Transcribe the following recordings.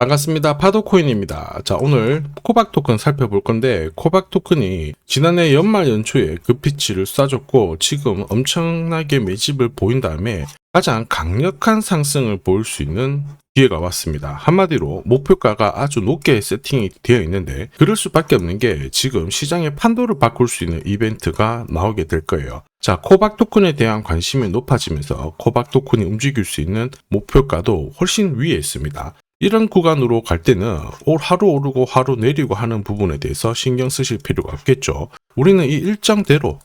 반갑습니다. 파도코인입니다. 자, 오늘 코박 토큰 살펴볼 건데, 코박 토큰이 지난해 연말 연초에 급피치를 쏴줬고, 지금 엄청나게 매집을 보인 다음에 가장 강력한 상승을 보일 수 있는 기회가 왔습니다. 한마디로 목표가가 아주 높게 세팅이 되어 있는데, 그럴 수밖에 없는 게 지금 시장의 판도를 바꿀 수 있는 이벤트가 나오게 될 거예요. 자, 코박 토큰에 대한 관심이 높아지면서 코박 토큰이 움직일 수 있는 목표가도 훨씬 위에 있습니다. 이런 구간으로 갈 때는 하루 오르고 하루 내리고 하는 부분에 대해서 신경 쓰실 필요가 없겠죠. 우리는 이 일정대로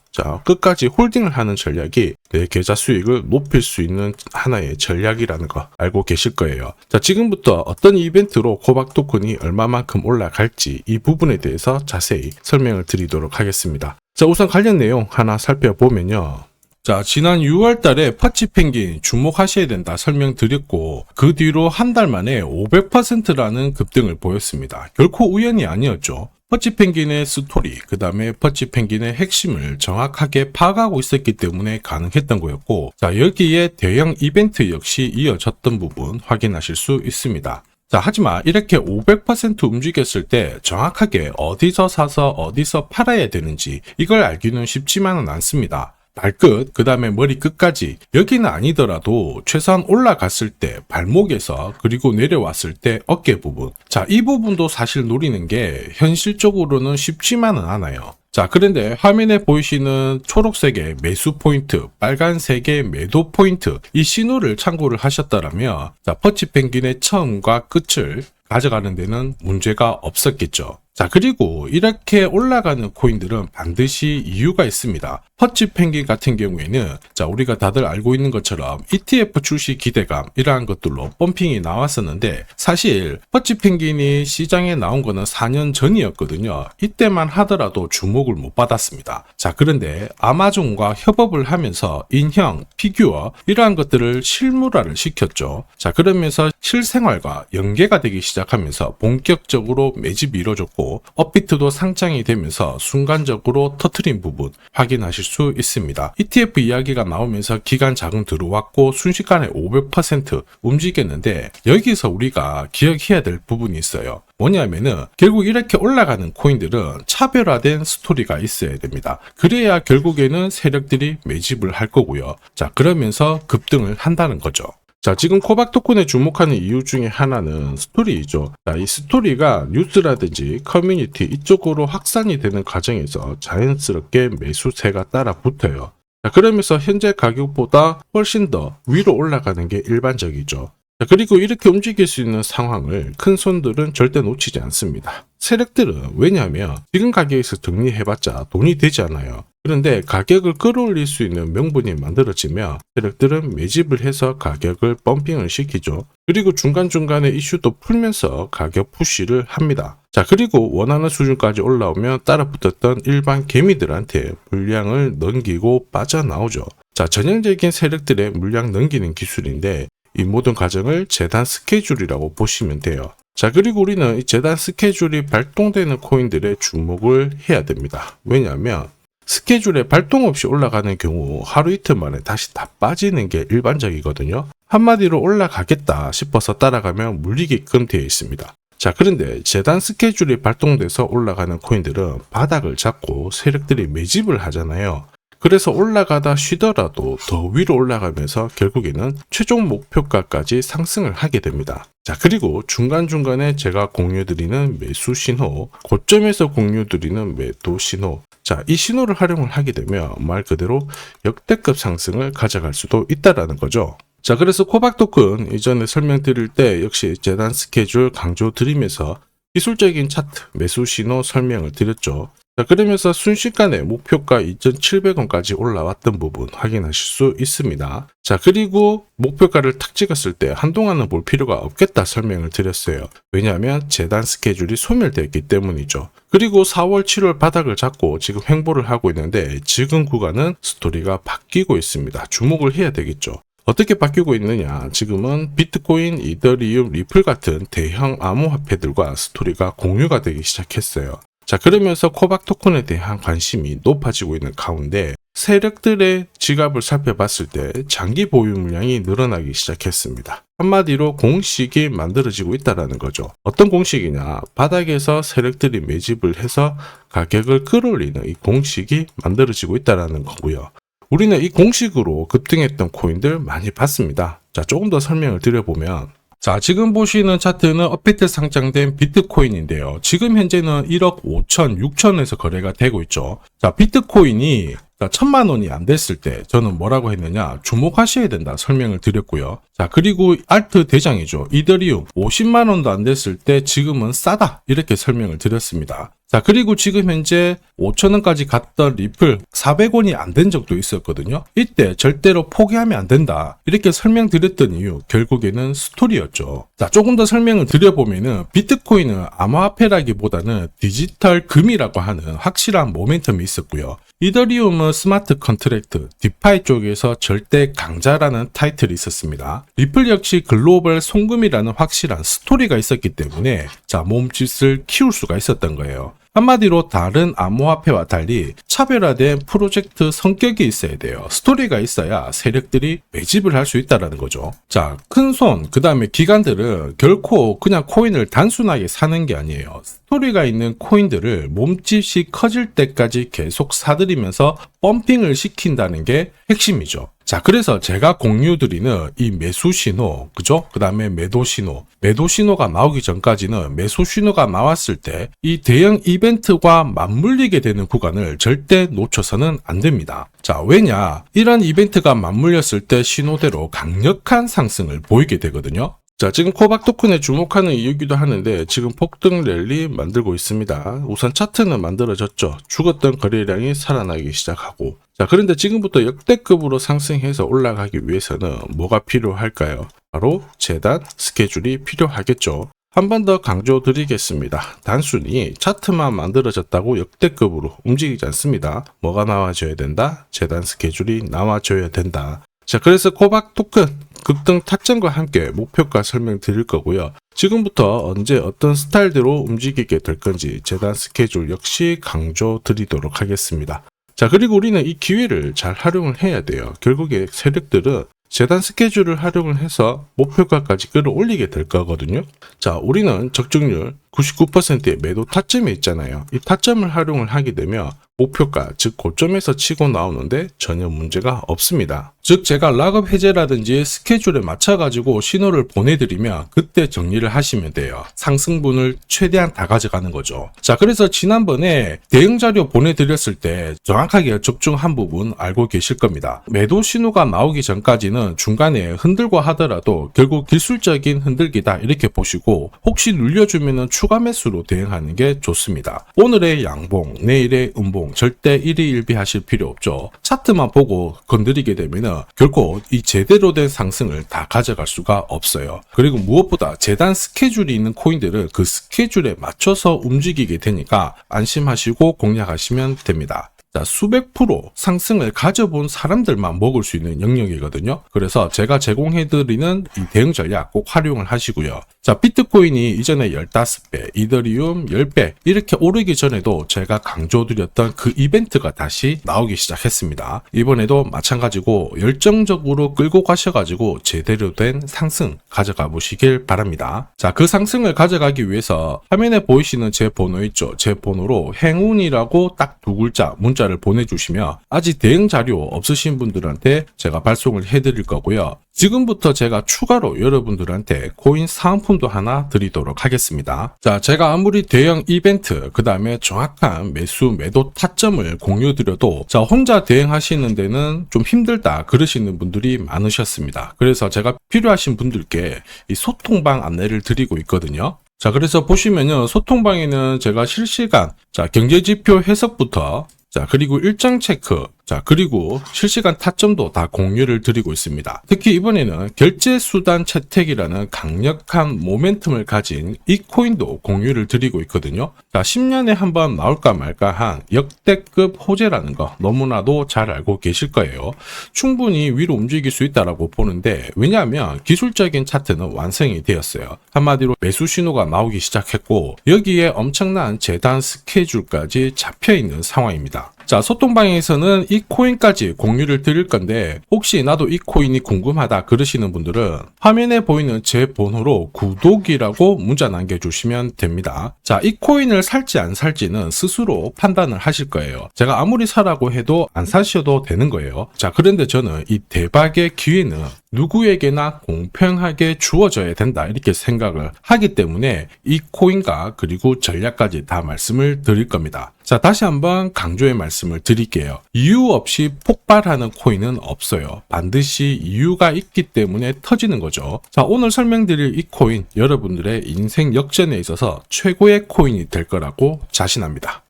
끝까지 홀딩을 하는 전략이 내 계좌 수익을 높일 수 있는 하나의 전략이라는 거 알고 계실 거예요. 자, 지금부터 어떤 이벤트로 코박 토큰이 얼마만큼 올라갈지 이 부분에 대해서 자세히 설명을 드리도록 하겠습니다. 자, 우선 관련 내용 하나 살펴보면요. 자, 지난 6월 달에 퍼치 펭귄 주목하셔야 된다 설명드렸고, 그 뒤로 한 달 만에 500%라는 급등을 보였습니다. 결코 우연이 아니었죠. 퍼치 펭귄의 스토리, 그 다음에 퍼치 펭귄의 핵심을 정확하게 파악하고 있었기 때문에 가능했던 거였고, 자, 여기에 대형 이벤트 역시 이어졌던 부분 확인하실 수 있습니다. 자, 하지만 이렇게 500% 움직였을 때 정확하게 어디서 사서 어디서 팔아야 되는지 이걸 알기는 쉽지만은 않습니다. 발끝, 그 다음에 머리 끝까지, 여기는 아니더라도 최소한 올라갔을 때 발목에서, 그리고 내려왔을 때 어깨 부분, 자, 이 부분도 사실 노리는 게 현실적으로는 쉽지만은 않아요. 자, 그런데 화면에 보이시는 초록색의 매수 포인트, 빨간색의 매도 포인트, 이 신호를 참고를 하셨다면, 자, 퍼치 펭귄의 처음과 끝을 가져가는 데는 문제가 없었겠죠. 자, 그리고 이렇게 올라가는 코인들은 반드시 이유가 있습니다. 퍼치 펭귄 같은 경우에는 자, 우리가 다들 알고 있는 것처럼 ETF 출시 기대감 이러한 것들로 펌핑이 나왔었는데, 사실 퍼치 펭귄이 시장에 나온 거는 4년 전이었거든요. 이때만 하더라도 주목을 못 받았습니다. 자, 그런데 아마존과 협업을 하면서 인형, 피규어 이러한 것들을 실물화를 시켰죠. 자, 그러면서 실생활과 연계가 되기 시작하면서 본격적으로 매집이 이루어졌고, 업비트도 상장이 되면서 순간적으로 터트린 부분 확인하실 수 있습니다. ETF 이야기가 나오면서 기간 자금 들어왔고 순식간에 500% 움직였는데, 여기서 우리가 기억해야 될 부분이 있어요. 뭐냐면은 결국 이렇게 올라가는 코인들은 차별화된 스토리가 있어야 됩니다. 그래야 결국에는 세력들이 매집을 할 거고요. 자, 그러면서 급등을 한다는 거죠. 자, 지금 코박 토큰에 주목하는 이유 중에 하나는 스토리이죠. 자, 이 스토리가 뉴스라든지 커뮤니티 이쪽으로 확산이 되는 과정에서 자연스럽게 매수세가 따라 붙어요. 자, 그러면서 현재 가격보다 훨씬 더 위로 올라가는 게 일반적이죠. 자, 그리고 이렇게 움직일 수 있는 상황을 큰 손들은 절대 놓치지 않습니다. 세력들은 왜냐하면 지금 가격에서 정리해봤자 돈이 되지 않아요. 그런데 가격을 끌어올릴 수 있는 명분이 만들어지면 세력들은 매집을 해서 가격을 펌핑을 시키죠. 그리고 중간중간에 이슈도 풀면서 가격 푸시를 합니다. 자, 그리고 원하는 수준까지 올라오면 따라붙었던 일반 개미들한테 물량을 넘기고 빠져나오죠. 자, 전형적인 세력들의 물량 넘기는 기술인데, 이 모든 과정을 재단 스케줄이라고 보시면 돼요. 자, 그리고 우리는 이 재단 스케줄이 발동되는 코인들에 주목을 해야 됩니다. 왜냐하면 스케줄에 발동 없이 올라가는 경우 하루 이틀 만에 다시 다 빠지는 게 일반적이거든요. 한마디로 올라가겠다 싶어서 따라가면 물리게끔 되어 있습니다. 자, 그런데 재단 스케줄이 발동돼서 올라가는 코인들은 바닥을 잡고 세력들이 매집을 하잖아요. 그래서 올라가다 쉬더라도 더 위로 올라가면서 결국에는 최종 목표가까지 상승을 하게 됩니다. 자, 그리고 중간중간에 제가 공유드리는 매수 신호, 고점에서 공유드리는 매도 신호, 자, 이 신호를 활용을 하게 되면 말 그대로 역대급 상승을 가져갈 수도 있다라는 거죠. 자, 그래서 코박 토큰 이전에 설명드릴 때 역시 재단 스케줄 강조드리면서 기술적인 차트, 매수 신호 설명을 드렸죠. 자, 그러면서 순식간에 목표가 2,700원까지 올라왔던 부분 확인하실 수 있습니다. 자, 그리고 목표가를 탁 찍었을 때 한동안은 볼 필요가 없겠다 설명을 드렸어요. 왜냐하면 재단 스케줄이 소멸되었기 때문이죠. 그리고 4월, 7월 바닥을 잡고 지금 횡보를 하고 있는데, 지금 구간은 스토리가 바뀌고 있습니다. 주목을 해야 되겠죠. 어떻게 바뀌고 있느냐, 지금은 비트코인, 이더리움, 리플 같은 대형 암호화폐들과 스토리가 공유가 되기 시작했어요. 자, 그러면서 코박 토큰에 대한 관심이 높아지고 있는 가운데 세력들의 지갑을 살펴봤을 때 장기 보유 물량이 늘어나기 시작했습니다. 한마디로 공식이 만들어지고 있다는 거죠. 어떤 공식이냐? 바닥에서 세력들이 매집을 해서 가격을 끌어올리는 이 공식이 만들어지고 있다는 거고요. 우리는 이 공식으로 급등했던 코인들 많이 봤습니다. 자, 조금 더 설명을 드려보면, 자, 지금 보시는 차트는 업비트 상장된 비트코인인데요. 지금 현재는 1억 5천, 6천에서 거래가 되고 있죠. 자, 비트코인이 1,000만 원이 안 됐을 때 저는 뭐라고 했느냐, 주목하셔야 된다 설명을 드렸고요. 자, 그리고 알트 대장이죠. 이더리움 50만 원도 안 됐을 때 지금은 싸다 이렇게 설명을 드렸습니다. 자, 그리고 지금 현재 5,000원까지 갔던 리플 400원이 안 된 적도 있었거든요. 이때 절대로 포기하면 안 된다 이렇게 설명드렸던 이유, 결국에는 스토리였죠. 자, 조금 더 설명을 드려보면은 비트코인은 암호화폐라기보다는 디지털 금이라고 하는 확실한 모멘텀이 있었고요. 이더리움은 스마트 컨트랙트, 디파이 쪽에서 절대 강자라는 타이틀이 있었습니다. 리플 역시 글로벌 송금이라는 확실한 스토리가 있었기 때문에 자, 몸짓을 키울 수가 있었던 거예요. 한마디로 다른 암호화폐와 달리 차별화된 프로젝트 성격이 있어야 돼요. 스토리가 있어야 세력들이 매집을 할 수 있다는 거죠. 자, 큰손, 그 다음에 기관들은 결코 그냥 코인을 단순하게 사는 게 아니에요. 스토리가 있는 코인들을 몸집이 커질 때까지 계속 사들이면서 펌핑을 시킨다는 게 핵심이죠. 자, 그래서 제가 공유드리는 이 매수 신호, 그죠? 그 다음에 매도 신호가 나오기 전까지는 매수 신호가 나왔을 때 이 대형 이벤트와 맞물리게 되는 구간을 절대 놓쳐서는 안 됩니다. 자, 왜냐? 이런 이벤트가 맞물렸을 때 신호대로 강력한 상승을 보이게 되거든요. 자, 지금 코박 토큰에 주목하는 이유기도 하는데 지금 폭등 랠리 만들고 있습니다. 우선 차트는 만들어졌죠. 죽었던 거래량이 살아나기 시작하고, 자, 그런데 지금부터 역대급으로 상승해서 올라가기 위해서는 뭐가 필요할까요? 바로 재단 스케줄이 필요하겠죠. 한 번 더 강조드리겠습니다. 단순히 차트만 만들어졌다고 역대급으로 움직이지 않습니다. 뭐가 나와줘야 된다? 재단 스케줄이 나와줘야 된다. 자, 그래서 코박 토큰 급등 타점과 함께 목표가 설명드릴 거고요. 지금부터 언제 어떤 스타일대로 움직이게 될 건지 재단 스케줄 역시 강조드리도록 하겠습니다. 자, 그리고 우리는 이 기회를 잘 활용을 해야 돼요. 결국에 세력들은 재단 스케줄을 활용을 해서 목표가까지 끌어올리게 될 거거든요. 자, 우리는 적중률 99%의 매도 타점이 있잖아요. 이 타점을 활용을 하게 되면 목표가, 즉 고점에서 치고 나오는데 전혀 문제가 없습니다. 즉 제가 락업 해제라든지 스케줄에 맞춰가지고 신호를 보내드리면 그때 정리를 하시면 돼요. 상승분을 최대한 다 가져가는 거죠. 자, 그래서 지난번에 대응 자료 보내드렸을 때 정확하게 적중한 부분 알고 계실 겁니다. 매도 신호가 나오기 전까지는 중간에 흔들고 하더라도 결국 기술적인 흔들기다 이렇게 보시고, 혹시 눌려주면 추가 매수로 대응하는 게 좋습니다. 오늘의 양봉, 내일의 음봉 절대 일희일비하실 필요 없죠. 차트만 보고 건드리게 되면 결코 이 제대로 된 상승을 다 가져갈 수가 없어요. 그리고 무엇보다 재단 스케줄이 있는 코인들은 그 스케줄에 맞춰서 움직이게 되니까 안심하시고 공략하시면 됩니다. 자, 수백 프로 상승을 가져본 사람들만 먹을 수 있는 영역이거든요. 그래서 제가 제공해드리는 이 대응 전략 꼭 활용을 하시고요. 자, 비트코인이 이전에 15배, 이더리움 10배 이렇게 오르기 전에도 제가 강조드렸던 그 이벤트가 다시 나오기 시작했습니다. 이번에도 마찬가지고 열정적으로 끌고 가셔가지고 제대로 된 상승 가져가 보시길 바랍니다. 자, 그 상승을 가져가기 위해서 화면에 보이시는 제 번호 있죠. 제 번호로 행운이라고 딱 두 글자 문자를 보내주시면 아직 대응 자료 없으신 분들한테 제가 발송을 해드릴 거고요. 지금부터 제가 추가로 여러분들한테 코인 사은품도 하나 드리도록 하겠습니다. 자, 제가 아무리 대형 이벤트, 그 다음에 정확한 매수, 매도 타점을 공유드려도 자, 혼자 대응하시는 데는 좀 힘들다 그러시는 분들이 많으셨습니다. 그래서 제가 필요하신 분들께 이 소통방 안내를 드리고 있거든요. 자, 그래서 보시면요, 소통방에는 제가 실시간 경제지표 해석부터 그리고 일정 체크, 그리고 실시간 타점도 다 공유를 드리고 있습니다. 특히 이번에는 결제수단 채택이라는 강력한 모멘텀을 가진 이 코인도 공유를 드리고 있거든요. 10년에 한번 나올까 말까 한 역대급 호재라는 거 너무나도 잘 알고 계실 거예요. 충분히 위로 움직일 수 있다고 보는데, 왜냐하면 기술적인 차트는 완성이 되었어요. 한마디로 매수 신호가 나오기 시작했고, 여기에 엄청난 재단 스케줄까지 잡혀있는 상황입니다. 자, 소통방에서는 이 코인까지 공유를 드릴 건데 혹시 나도 이 코인이 궁금하다 그러시는 분들은 화면에 보이는 제 번호로 구독이라고 문자 남겨주시면 됩니다. 자, 이 코인을 살지 안 살지는 스스로 판단을 하실 거예요. 제가 아무리 사라고 해도 안 사셔도 되는 거예요. 자, 그런데 저는 이 대박의 기회는 누구에게나 공평하게 주어져야 된다 이렇게 생각을 하기 때문에 이 코인과 그리고 전략까지 다 말씀을 드릴 겁니다. 자, 다시 한번 강조의 말씀을 드릴게요. 이유 없이 폭발하는 코인은 없어요. 반드시 이유가 있기 때문에 터지는 거죠. 자, 오늘 설명드릴 이 코인 여러분들의 인생 역전에 있어서 최고의 코인이 될 거라고 자신합니다.